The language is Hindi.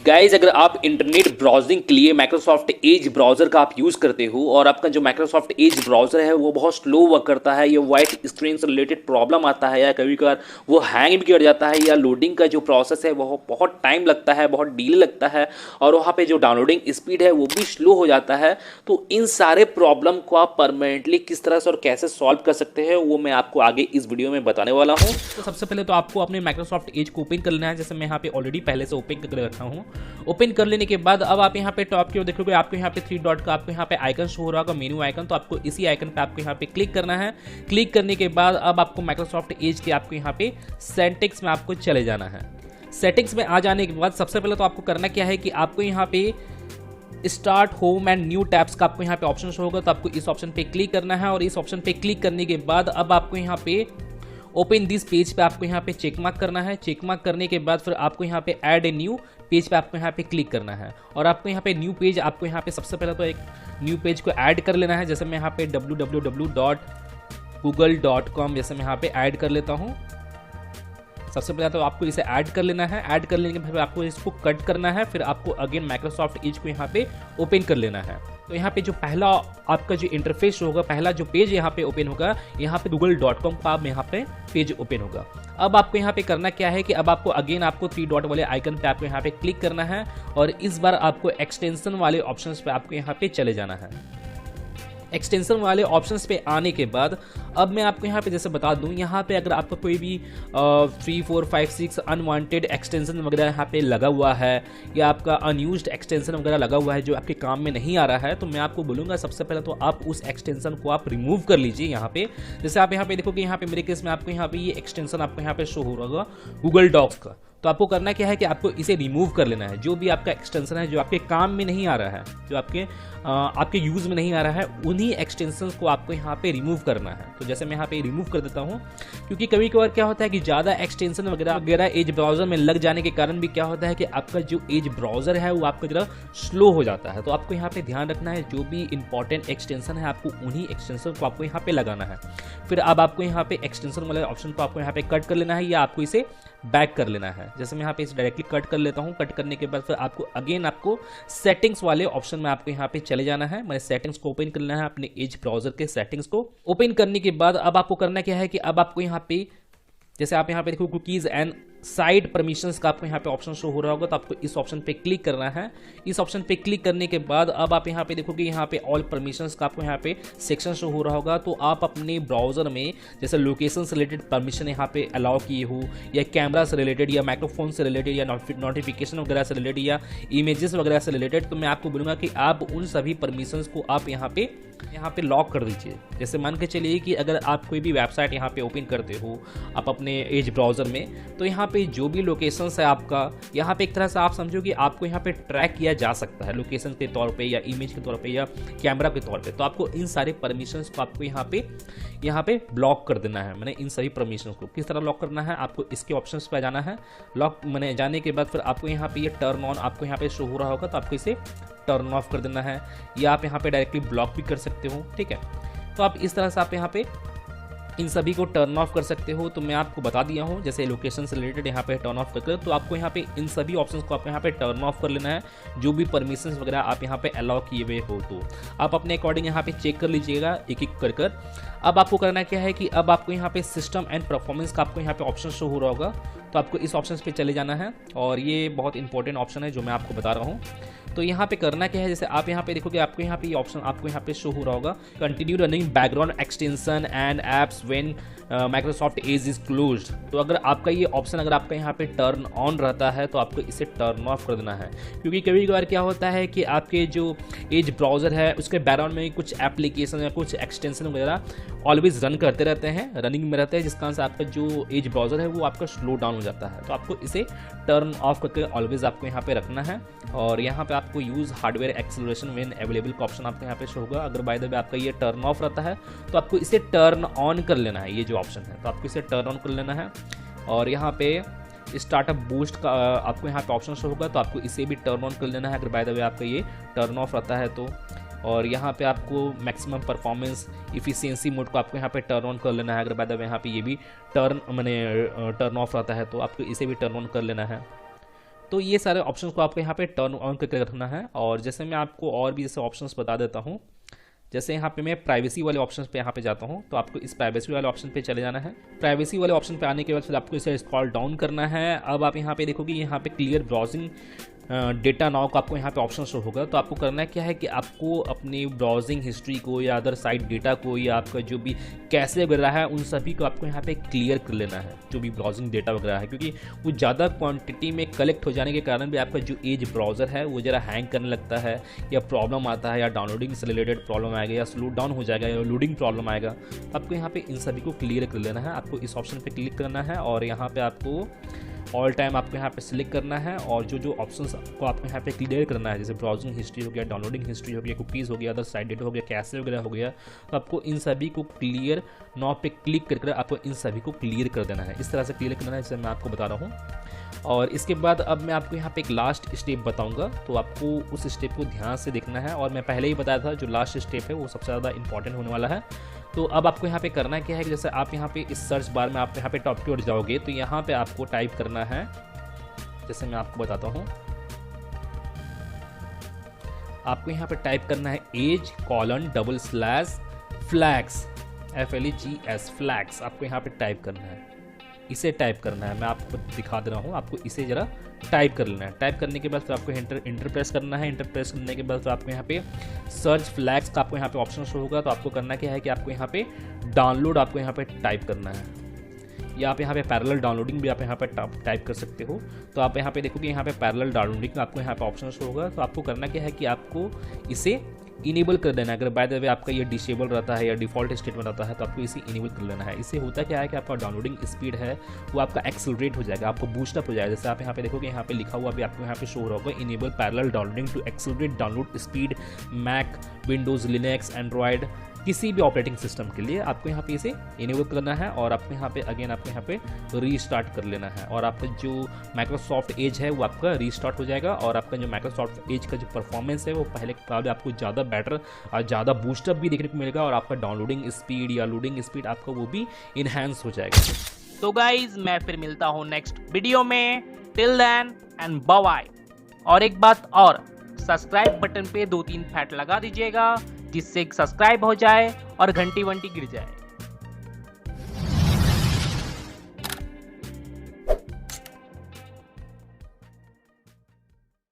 गाइज अगर आप इंटरनेट ब्राउजिंग के लिए माइक्रोसॉफ्ट एज ब्राउज़र का आप यूज़ करते हो और आपका जो माइक्रोसॉफ्ट एज ब्राउज़र है वो बहुत स्लो वर्क करता है या वाइट स्क्रीन से रिलेटेड प्रॉब्लम आता है या कभी कभार वो हैंग भी कर जाता है या लोडिंग का जो प्रोसेस है वो बहुत टाइम लगता है, बहुत डिले लगता है और वहाँ पे जो डाउनलोडिंग स्पीड है वो भी स्लो हो जाता है। तो इन सारे प्रॉब्लम को आप परमानेंटली किस तरह से और कैसे सॉल्व कर सकते हैं वो मैं आपको आगे इस वीडियो में बताने वाला हूँ। तो सबसे पहले तो आपको अपने माइक्रोसॉफ्ट एज को ओपन कर लेना है। जैसे मैं यहाँ पे ऑलरेडी पहले से ओपन करके रखा हूँ। ओपन कर लेने के बाद अब आप यहाँ पे टॉप की ओर देखोगे, आपको यहाँ पे 3 डॉट का आपको यहाँ पे आइकन शो हो रहा होगा, मेनू आइकन। तो आपको इसी आइकन पे आपको यहाँ पे क्लिक करना है। क्लिक करने के बाद अब आपको माइक्रोसॉफ्ट एज के आपको यहाँ पे सेटिंग्स में आपको चले जाना है। सेटिंग्स में आ जाने के बाद सबसे पहले तो आपको करना क्या है कि आपको यहाँ पे start home and new tabs का आपको यहाँ पे ऑप्शन शो होगा। तो आपको इस ऑप्शन पे क्लिक करना है और इस ऑप्शन पे क्लिक करने के बाद अब आपको यहाँ पे ओपन दिस पेज पे आपको यहाँ पे चेक मार्क करना है। चेक मार्क करने के बाद फिर आपको यहाँ पे ऐड ए न्यू पेज पे आपको यहाँ पे क्लिक करना है और आपको यहाँ पे न्यू पेज आपको यहाँ पे सबसे पहले तो एक न्यू पेज को ऐड कर लेना है। जैसे मैं यहाँ पे www.google.com जैसे मैं यहाँ पे ऐड कर लेता हूँ। सबसे पहले तो आपको इसे ऐड कर लेना है। ऐड कर लेने के बाद आपको इसको कट करना है। फिर आपको अगेन माइक्रोसॉफ्ट एज को यहाँ पे ओपन कर लेना है। तो यहाँ पे जो पहला आपका जो इंटरफेस होगा, पहला जो पेज यहाँ पे ओपन होगा, यहाँ पे google.com का आप यहाँ पे पेज ओपन होगा। अब आपको यहाँ पे करना क्या है कि अब आपको अगेन आपको 3 डॉट वाले आइकन पे आपको यहाँ पे क्लिक करना है और इस बार आपको एक्सटेंशन वाले ऑप्शंस पे आपको यहाँ पे चले जाना है। एक्सटेंशन वाले ऑप्शंस पे आने के बाद अब मैं आपको यहाँ पे जैसे बता दूँ, यहाँ पे अगर आपका कोई भी 3, 4, 5, 6 अनवांटेड एक्सटेंशन वगैरह यहाँ पे लगा हुआ है या आपका अनयूज्ड एक्सटेंशन वगैरह लगा हुआ है जो आपके काम में नहीं आ रहा है, तो मैं आपको बोलूँगा सबसे पहले तो आप उस एक्सटेंशन को आप रिमूव कर लीजिए। यहाँ पे जैसे आप यहाँ पे देखोगे, यहाँ पे मेरे केस में आपको यहाँ पे ये एक्सटेंशन आपको यहाँ पे शो हो रहा होगा गूगल डॉक्स का। तो आपको करना क्या है कि आपको इसे रिमूव कर लेना है। जो भी आपका एक्सटेंशन है जो आपके काम में नहीं आ रहा है, जो आपके यूज़ में नहीं आ रहा है, उन्हीं एक्सटेंशंस को आपको यहाँ पे रिमूव करना है। तो जैसे मैं यहाँ पे रिमूव कर देता हूँ, क्योंकि कभी कभार क्या होता है कि ज़्यादा एक्सटेंशन वगैरह एज ब्राउज़र में लग जाने के कारण भी क्या होता है कि आपका जो एज ब्राउज़र है वो आपका जरा स्लो हो जाता है। तो आपको यहाँ पे ध्यान रखना है, जो भी इंपॉर्टेंट एक्सटेंशन है आपको उन्हीं एक्सटेंशन को आपको यहाँ पे लगाना है। फिर अब आपको यहाँ पे एक्सटेंशन वाले ऑप्शन को आपको यहाँ पे कट कर लेना है या आपको इसे बैक कर लेना है। जैसे मैं यहाँ पे इसे डायरेक्टली कट कर लेता हूँ। कट करने के बाद फिर आपको अगेन आपको सेटिंग्स वाले ऑप्शन में आपको यहाँ पे चले जाना है। मैंने सेटिंग्स को ओपन कर लेना है, अपने एज ब्राउज़र के सेटिंग्स को ओपन करने के बाद अब आपको करना क्या है कि अब आपको यहाँ पे जैसे आप यहाँ पे देखो कुकीज़ एंड साइड परमिशंस का आपको यहाँ पे ऑप्शन शो हो रहा होगा। तो आपको इस ऑप्शन पे क्लिक करना है। इस ऑप्शन पे क्लिक करने के बाद अब आप यहाँ पे देखोगे, यहाँ पे ऑल परमिशंस का आपको यहाँ पे सेक्शन शो हो रहा होगा। तो आप अपने ब्राउज़र में जैसे लोकेशन से रिलेटेड परमिशन यहाँ पे अलाउ किए हो या कैमरा से रिलेटेड या माइक्रोफोन से रिलेटेड या नोटिफिकेशन वगैरह से रिलेटेड या इमेजेस वगैरह से रिलेटेड, तो मैं आपको बोलूँगा कि आप उन सभी परमिशंस को आप यहाँ पे लॉक कर दीजिए। जैसे मान के चलिए कि अगर आप कोई भी वेबसाइट यहाँ पे ओपन करते हो आप अपने एज ब्राउज़र में, तो यहाँ पे जो भी लोकेशंस है आपका, यहाँ पे एक तरह से आप समझो कि आपको यहाँ पे ट्रैक किया जा सकता है लोकेशन के तौर पे या इमेज के तौर पे या कैमरा के तौर पे। तो आपको इन सारे परमिशंस को आपको यहाँ पे ब्लॉक कर देना है। मैंने इन सभी परमिशंस को किस तरह लॉक करना है, आपको इसके ऑप्शंस पे जाना है। लॉक मैंने जाने के बाद फिर आपको यहाँ पे ये टर्न ऑन आपको यहाँ पे शो हो रहा होगा। तो आपको इसे टर्न ऑफ कर देना है या आप यहाँ पे डायरेक्टली ब्लॉक भी कर सकते हो। ठीक है, तो आप इस तरह से आप यहाँ पे इन सभी को टर्न ऑफ कर सकते हो। तो मैं आपको बता दिया हूँ, जैसे लोकेशन से रिलेटेड यहाँ पे टर्न ऑफ करके, तो आपको यहाँ पे इन सभी ऑप्शंस को आपको यहाँ पे टर्न ऑफ कर लेना है। जो भी परमिशंस वगैरह आप यहाँ पे अलाउ किए हुए हो तो आप अपने अकॉर्डिंग यहाँ पे चेक कर लीजिएगा एक एक कर कर। अब आपको करना क्या है कि अब आपको यहाँ पे सिस्टम एंड परफॉर्मेंस का आपको यहाँ पे ऑप्शन शो हो रहा होगा। तो आपको इस ऑप्शन पे चले जाना है और ये बहुत इंपॉर्टेंट ऑप्शन है जो मैं आपको बता रहा हूँ। तो यहाँ पे करना क्या है, जैसे आप यहाँ पे देखोगे आपको यहाँ पे ये ऑप्शन आपको यहाँ पे शो हो रहा होगा, continue running background extension and apps when Microsoft Edge is closed. तो अगर आपका ये ऑप्शन अगर आपका यहाँ पे टर्न ऑन रहता है तो आपको इसे टर्न ऑफ कर देना है। क्योंकि कभी कभार क्या होता है कि आपके जो एज ब्राउज़र है उसके बैकग्राउंड में कुछ एप्लीकेशन या कुछ एक्सटेंशन वगैरह ऑलवेज रन करते रहते हैं, रनिंग में रहते हैं, जिस कारण से आपका जो एज ब्राउज़र है वो आपका स्लो डाउन हो जाता है। तो आपको इसे टर्न ऑफ करके ऑलवेज आपको यहाँ पे रखना है। और यहाँ पे आपको use hardware acceleration when available का ऑप्शन आपको यहाँ पे शो होगा। अगर बाय द वे आपका ये टर्न ऑफ रहता है तो आपको इसे टर्न ऑन कर लेना है। ये जो ऑप्शन है तो आपको इसे टर्न ऑन कर लेना है और यहाँ पे स्टार्टअप बूस्ट का आपको यहाँ पे ऑप्शन शो होगा। तो आपको इसे भी टर्न ऑन कर लेना है अगर बाय द वे आपका ये टर्न ऑफ रहता है तो। और यहाँ पे आपको मैक्सिमम परफॉर्मेंस इफिशियंसी मोड को आपको यहाँ पे टर्न ऑन कर लेना है। अगर बाय द वे यहाँ पे ये भी टर्न ऑफ रहता है तो आपको इसे भी टर्न ऑन कर लेना है। तो ये सारे ऑप्शंस को आपको यहाँ पे टर्न ऑन करके रखना है। और जैसे मैं आपको और भी जैसे ऑप्शंस बता देता हूँ, जैसे यहाँ पे मैं प्राइवेसी वाले ऑप्शन पे यहाँ पे जाता हूँ, तो आपको इस प्राइवेसी वाले ऑप्शन पे चले जाना है। प्राइवेसी वाले ऑप्शन पे आने के बाद फिर आपको इसे स्क्रॉल डाउन करना है। अब आप यहाँ पे देखोगे यहाँ पे क्लियर ब्राउजिंग डेटा नाउ का आपको यहाँ पे ऑप्शन शो होगा। तो आपको करना क्या है कि आपको अपनी ब्राउजिंग हिस्ट्री को या अदर साइट डेटा को या आपका जो भी कैसे वगैरह है उन सभी को आपको यहाँ पे क्लियर कर लेना है, जो भी ब्राउजिंग डेटा वगैरह है, क्योंकि वो ज़्यादा क्वांटिटी में कलेक्ट हो जाने के कारण भी आपका जो एज ब्राउज़र है वो ज़रा हैंग करने लगता है या प्रॉब्लम आता है या डाउनलोडिंग से रिलेटेड प्रॉब्लम आएगा या स्लो डाउन हो जाएगा या लोडिंग प्रॉब्लम आएगा। आपको यहाँ पे इन सभी को क्लियर कर लेना है। आपको इस ऑप्शन पे क्लिक करना है और यहाँ पे आपको ऑल टाइम आपको यहाँ पे सिलेक्ट करना है और जो ऑप्शंस को आपको यहाँ पे क्लियर करना है, जैसे ब्राउजिंग हिस्ट्री हो गया, डाउनलोडिंग हिस्ट्री हो गया, कुकीज़ हो गया, अदर साइड डेटा हो गया, कैसे वगैरह हो गया, तो आपको इन सभी को क्लियर नाउ पे क्लिक करके आपको इन सभी को क्लियर कर देना है। इस तरह से क्लियर करना है जैसे मैं आपको बता रहा हूँ। और इसके बाद अब मैं आपको यहाँ पे एक लास्ट स्टेप बताऊंगा, तो आपको उस स्टेप को ध्यान से देखना है। और मैं पहले ही बताया था जो लास्ट स्टेप है वो सबसे ज़्यादा इंपॉर्टेंट होने वाला है। तो अब आपको यहाँ पे करना क्या है कि जैसे आप यहाँ पे इस सर्च बार में आप यहाँ पे टॉप की ओर जाओगे तो यहाँ पे आपको टाइप करना है, जैसे मैं आपको बताता हूँ, आपको यहाँ पे टाइप करना है age:// flags FLAGS फ्लैग्स। आपको यहाँ पे टाइप करना है, इसे टाइप करना है। मैं आपको दिखा दे रहा हूँ, आपको इसे जरा टाइप कर लेना है। टाइप करने के बाद फिर आपको इंटर प्रेस करना है। इंटर प्रेस करने के बाद फिर आपको यहाँ पे सर्च फ्लैग्स का आपको यहाँ पे ऑप्शन शो होगा। तो आपको करना क्या है कि आपको यहाँ पे डाउनलोड आपको यहाँ पे टाइप करना है, या आप यहाँ पे पैरेलल डाउनलोडिंग भी आप यहाँ पे टाइप कर सकते हो। तो आप यहाँ पे देखोगे यहाँ पे पैरेलल डाउनलोडिंग का आपको यहाँ पे ऑप्शन शो होगा। तो आपको करना क्या है कि आपको इसे इनेबल कर देना है। अगर बाय द वे आपका ये डिसेबल रहता है या डिफ़ॉल्ट स्टेट में रहता है तो आपको इसे इनेबल कर लेना है। इससे होता क्या है कि आपका डाउनलोडिंग स्पीड है वो आपका एक्सेलरेट हो जाएगा, आपको बूस्टअप हो जाएगा। जैसे आप यहाँ पे देखोगे यहाँ पे लिखा हुआ भी आपको यहाँ पे शो हो रहा होगा, enable parallel downloading to accelerate download speed Mac, Windows, Linux, Android, किसी भी ऑपरेटिंग सिस्टम के लिए आपको यहाँ पे इसे इनेबल करना है। और आपको यहाँ पे अगेन आपको यहाँ पे रीस्टार्ट कर लेना है और आपका जो माइक्रोसॉफ्ट एज है वो आपका रीस्टार्ट हो जाएगा। और आपका जो माइक्रोसॉफ्ट एज का जो परफॉर्मेंस है वो पहले के मुकाबले आपको ज़्यादा बेटर और ज़्यादा बूस्टअप भी देखने को मिलेगा और आपका डाउनलोडिंग स्पीड या लोडिंग स्पीड आपका वो भी इन्हांस हो जाएगा। तो गाइज मैं फिर मिलता हूँ नेक्स्ट वीडियो में। Till then and bye. और एक बात और, सब्सक्राइब बटन पे 2-3 फैट लगा दीजिएगा जिससे सब्सक्राइब हो जाए और घंटी वंटी गिर जाए।